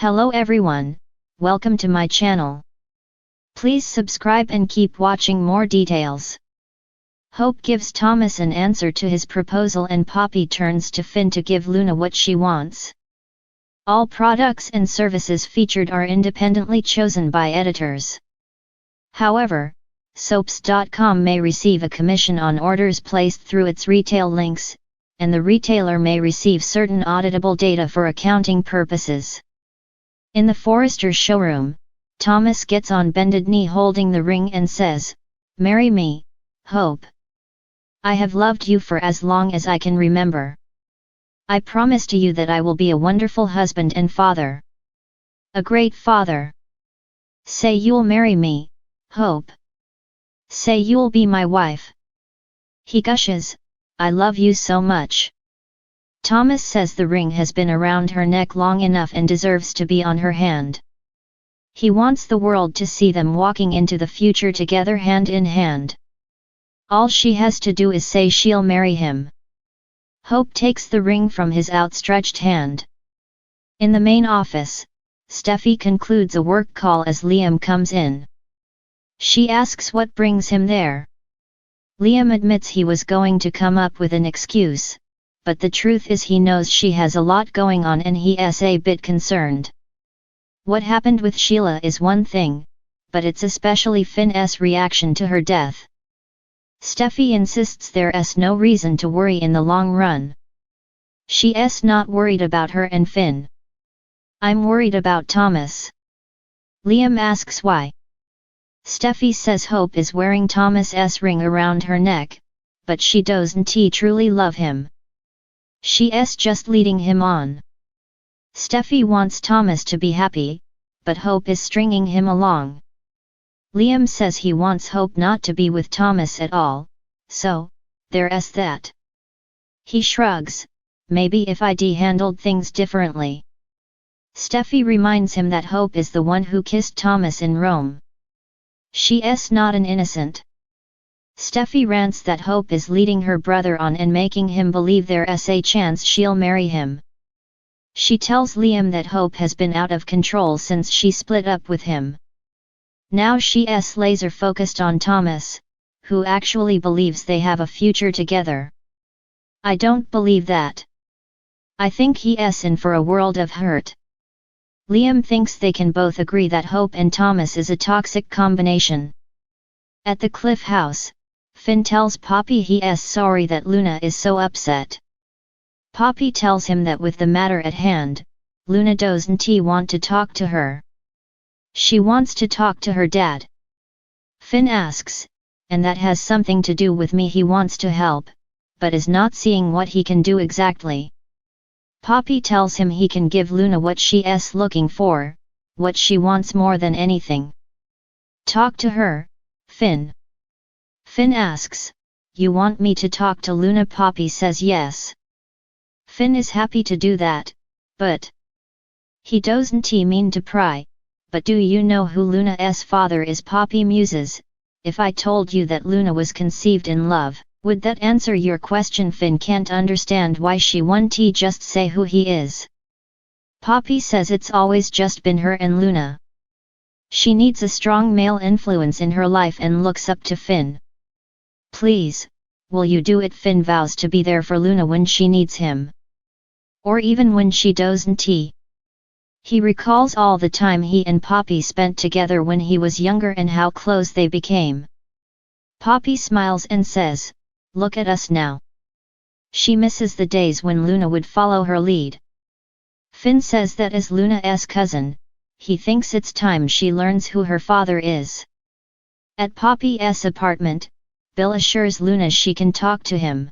Hello everyone, welcome to my channel. Please subscribe and keep watching more details. Hope gives Thomas an answer to his proposal and Poppy turns to Finn to give Luna what she wants. All products and services featured are independently chosen by editors. However, Soaps.com may receive a commission on orders placed through its retail links, and the retailer may receive certain auditable data for accounting purposes. In the Forrester's showroom, Thomas gets on bended knee holding the ring and says, "Marry me, Hope. I have loved you for as long as I can remember. I promise to you that I will be a wonderful husband and father. A great father. Say you'll marry me, Hope. Say you'll be my wife." He gushes, "I love you so much." Thomas says the ring has been around her neck long enough and deserves to be on her hand. He wants the world to see them walking into the future together hand in hand. All she has to do is say she'll marry him. Hope takes the ring from his outstretched hand. In the main office, Steffi concludes a work call as Liam comes in. She asks what brings him there. Liam admits he was going to come up with an excuse, but the truth is he knows she has a lot going on and he's a bit concerned. What happened with Sheila is one thing, but it's especially Finn's reaction to her death. Steffi insists there's no reason to worry in the long run. She's not worried about her and Finn. "I'm worried about Thomas." Liam asks why. Steffi says Hope is wearing Thomas's ring around her neck, but she doesn't truly love him. She's just leading him on. Steffi wants Thomas to be happy, but Hope is stringing him along. Liam says he wants Hope not to be with Thomas at all, so, there's that. He shrugs, "Maybe if I'd handled things differently." Steffi reminds him that Hope is the one who kissed Thomas in Rome. She's not an innocent. Steffi rants that Hope is leading her brother on and making him believe there's a chance she'll marry him. She tells Liam that Hope has been out of control since she split up with him. Now she's laser focused on Thomas, who actually believes they have a future together. "I don't believe that. I think he's in for a world of hurt." Liam thinks they can both agree that Hope and Thomas is a toxic combination. At the Cliff House, Finn tells Poppy he's sorry that Luna is so upset. Poppy tells him that with the matter at hand, Luna doesn't want to talk to her. She wants to talk to her dad. Finn asks, "And that has something to do with me?" He wants to help, but is not seeing what he can do exactly. Poppy tells him he can give Luna what she's looking for, what she wants more than anything. "Talk to her, Finn." Finn asks, "You want me to talk to Luna?" Poppy says yes. Finn is happy to do that, but he doesn't mean to pry. "But do you know who Luna's father is?" Poppy muses. "If I told you that Luna was conceived in love, would that answer your question?" Finn can't understand why she won't just say who he is. Poppy says it's always just been her and Luna. She needs a strong male influence in her life and looks up to Finn. "Please, will you do it?" Finn vows to be there for Luna when she needs him. Or even when she doesn't. He recalls all the time he and Poppy spent together when he was younger and how close they became. Poppy smiles and says, "Look at us now." She misses the days when Luna would follow her lead. Finn says that as Luna's cousin, he thinks it's time she learns who her father is. At Poppy's apartment, Bill assures Luna she can talk to him.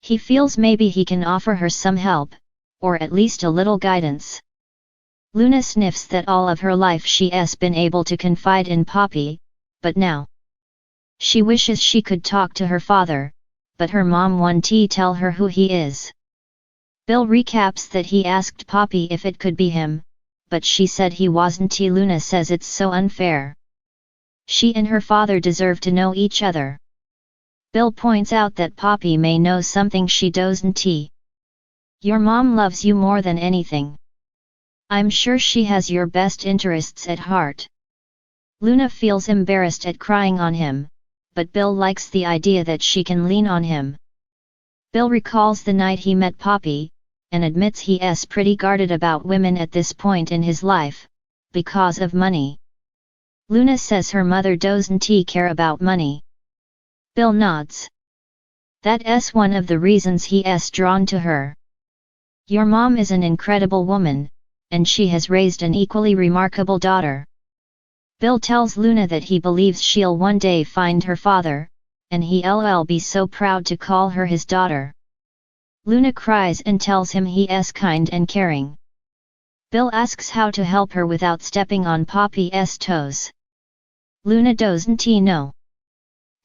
He feels maybe he can offer her some help, or at least a little guidance. Luna sniffs that all of her life she's been able to confide in Poppy, but now she wishes she could talk to her father, but her mom won't tell her who he is. Bill recaps that he asked Poppy if it could be him, but she said he wasn't. Luna says it's so unfair. She and her father deserve to know each other. Bill points out that Poppy may know something she doesn't. "Your mom loves you more than anything. I'm sure she has your best interests at heart. Luna feels embarrassed at crying on him, but Bill likes the idea that she can lean on him. Bill recalls the night he met Poppy, and admits he's pretty guarded about women at this point in his life, because of money. Luna says her mother doesn't care about money. Bill nods. That's one of the reasons he's drawn to her. Your mom is an incredible woman, and she has raised an equally remarkable daughter. Bill tells Luna that he believes she'll one day find her father, and he'll be so proud to call her his daughter. Luna cries and tells him he's kind and caring. Bill asks how to help her without stepping on Poppy's toes. Luna doesn't know.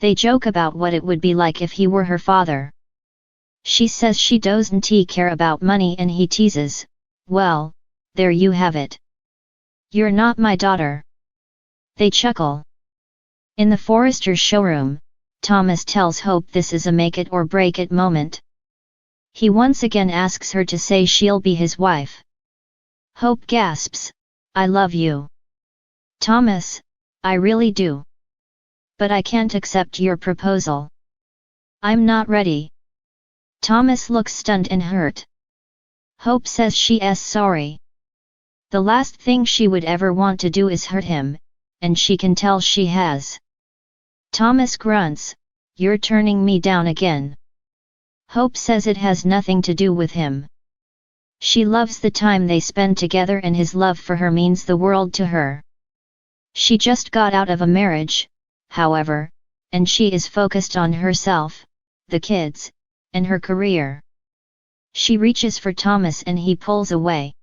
They joke about what it would be like if he were her father. She says she doesn't care about money and he teases, well, there you have it. You're not my daughter. They chuckle. In the Forrester's showroom, Thomas tells Hope this is a make it or break it moment. He once again asks her to say she'll be his wife. Hope gasps, I love you. Thomas, I really do. But I can't accept your proposal. I'm not ready. Thomas looks stunned and hurt. Hope says she's sorry. The last thing she would ever want to do is hurt him, and she can tell she has. Thomas grunts, you're turning me down again. Hope says it has nothing to do with him. She loves the time they spend together and his love for her means the world to her. She just got out of a marriage, however, and she is focused on herself, the kids, and her career. She reaches for Thomas and he pulls away.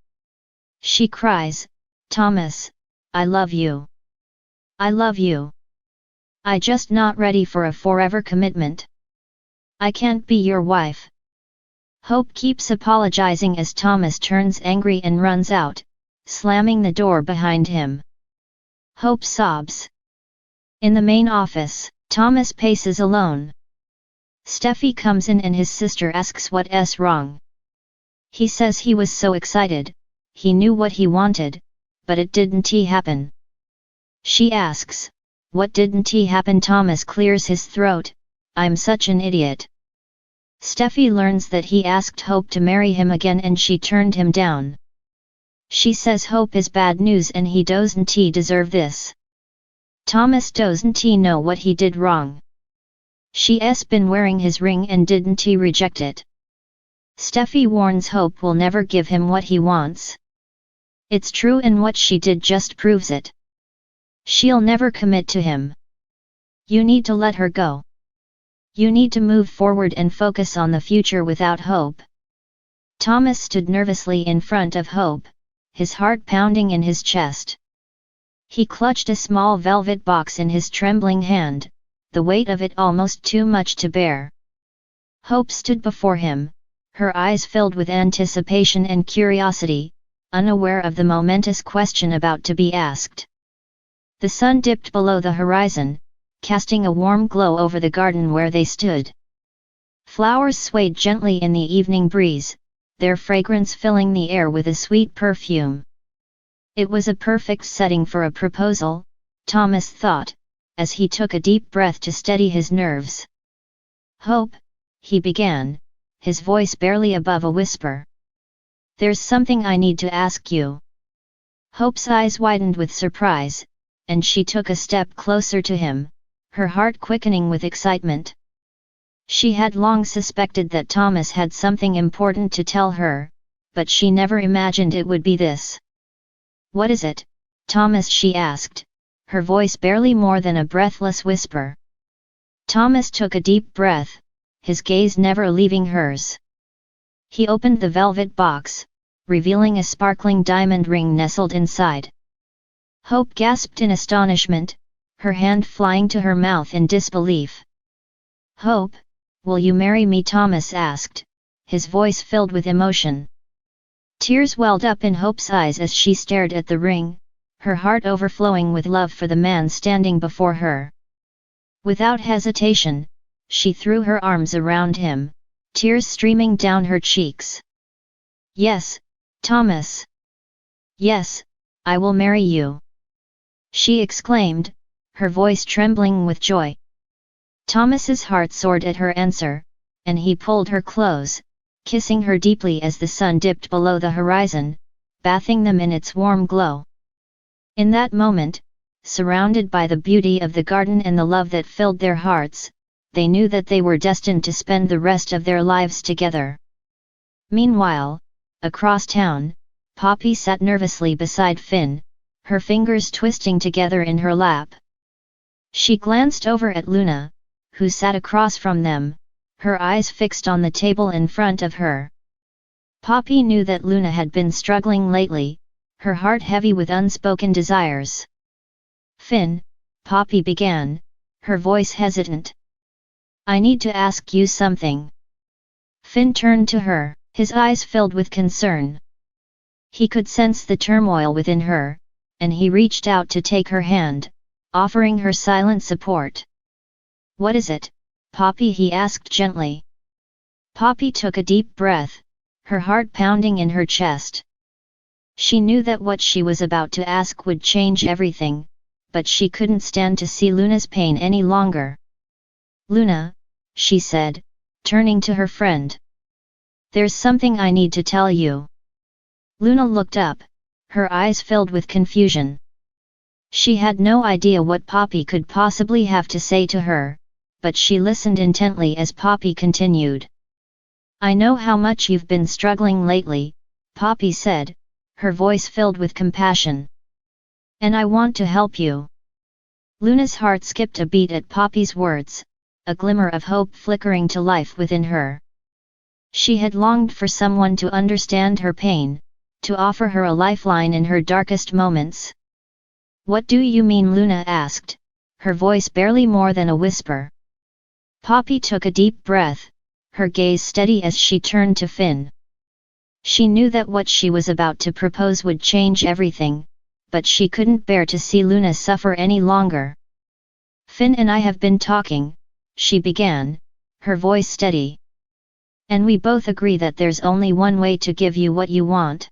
She cries, Thomas, I love you. I love you. I just not ready for a forever commitment. I can't be your wife. Hope keeps apologizing as Thomas turns angry and runs out, slamming the door behind him. Hope sobs. In the main office, Thomas paces alone. Steffi comes in and his sister asks what's wrong. He says he was so excited, he knew what he wanted, but it didn't happen. She asks, what didn't happen? Thomas clears his throat, I'm such an idiot. Steffi learns that he asked Hope to marry him again and she turned him down. She says Hope is bad news and he doesn't deserve this. Thomas doesn't know what he did wrong. She's been wearing his ring and didn't reject it. Steffi warns Hope will never give him what he wants. It's true and what she did just proves it. She'll never commit to him. You need to let her go. You need to move forward and focus on the future without Hope. Thomas stood nervously in front of Hope, his heart pounding in his chest. He clutched a small velvet box in his trembling hand, the weight of it almost too much to bear. Hope stood before him, her eyes filled with anticipation and curiosity, unaware of the momentous question about to be asked. The sun dipped below the horizon, casting a warm glow over the garden where they stood. Flowers swayed gently in the evening breeze, their fragrance filling the air with a sweet perfume. It was a perfect setting for a proposal, Thomas thought, as he took a deep breath to steady his nerves. Hope, he began, his voice barely above a whisper. There's something I need to ask you. Hope's eyes widened with surprise, and she took a step closer to him, her heart quickening with excitement. She had long suspected that Thomas had something important to tell her, but she never imagined it would be this. What is it, Thomas? She asked, her voice barely more than a breathless whisper. Thomas took a deep breath, his gaze never leaving hers. He opened the velvet box, revealing a sparkling diamond ring nestled inside. Hope gasped in astonishment, her hand flying to her mouth in disbelief. Hope, will you marry me? Thomas asked, his voice filled with emotion. Tears welled up in Hope's eyes as she stared at the ring, her heart overflowing with love for the man standing before her. Without hesitation, she threw her arms around him, tears streaming down her cheeks. Yes, Thomas. Yes, I will marry you," she exclaimed, her voice trembling with joy. Thomas's heart soared at her answer, and he pulled her close, kissing her deeply as the sun dipped below the horizon, bathing them in its warm glow. In that moment, surrounded by the beauty of the garden and the love that filled their hearts, they knew that they were destined to spend the rest of their lives together. Meanwhile, across town, Poppy sat nervously beside Finn, her fingers twisting together in her lap. She glanced over at Luna, who sat across from them, her eyes fixed on the table in front of her. Poppy knew that Luna had been struggling lately, her heart heavy with unspoken desires. "Finn," Poppy began, her voice hesitant. "I need to ask you something." Finn turned to her, his eyes filled with concern. He could sense the turmoil within her, and he reached out to take her hand, offering her silent support. "What is it, Poppy?" he asked gently. Poppy took a deep breath, her heart pounding in her chest. She knew that what she was about to ask would change everything, but she couldn't stand to see Luna's pain any longer. "Luna," she said, turning to her friend. "There's something I need to tell you." Luna looked up, her eyes filled with confusion. She had no idea what Poppy could possibly have to say to her, but she listened intently as Poppy continued. "I know how much you've been struggling lately," Poppy said, her voice filled with compassion. "And I want to help you." Luna's heart skipped a beat at Poppy's words, a glimmer of hope flickering to life within her. She had longed for someone to understand her pain, to offer her a lifeline in her darkest moments. "What do you mean?" Luna asked, her voice barely more than a whisper. Poppy took a deep breath, her gaze steady as she turned to Finn. She knew that what she was about to propose would change everything, but she couldn't bear to see Luna suffer any longer. "Finn and I have been talking," she began, her voice steady. "And we both agree that there's only one way to give you what you want."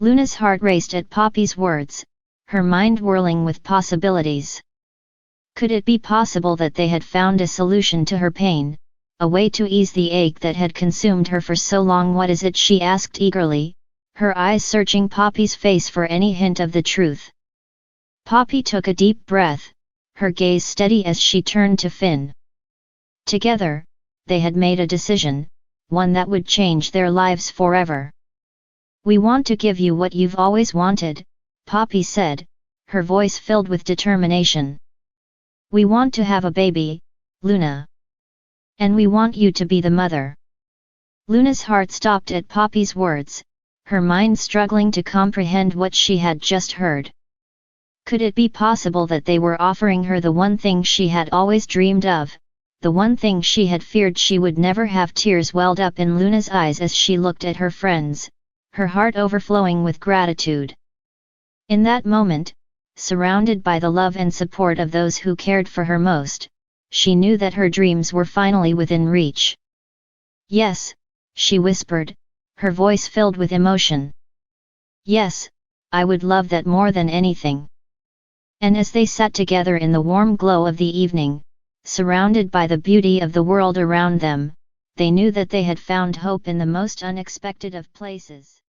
Luna's heart raced at Poppy's words, her mind whirling with possibilities. Could it be possible that they had found a solution to her pain, a way to ease the ache that had consumed her for so long? "What is it?" she asked eagerly, her eyes searching Poppy's face for any hint of the truth. Poppy took a deep breath, her gaze steady as she turned to Finn. Together, they had made a decision, one that would change their lives forever. "We want to give you what you've always wanted," Poppy said, her voice filled with determination. "We want to have a baby, Luna. And we want you to be the mother." Luna's heart stopped at Poppy's words, her mind struggling to comprehend what she had just heard. Could it be possible that they were offering her the one thing she had always dreamed of, the one thing she had feared she would never have? Tears welled up in Luna's eyes as she looked at her friends, her heart overflowing with gratitude. In that moment, surrounded by the love and support of those who cared for her most, she knew that her dreams were finally within reach. "Yes," she whispered, her voice filled with emotion. "Yes, I would love that more than anything." And as they sat together in the warm glow of the evening, surrounded by the beauty of the world around them, they knew that they had found hope in the most unexpected of places.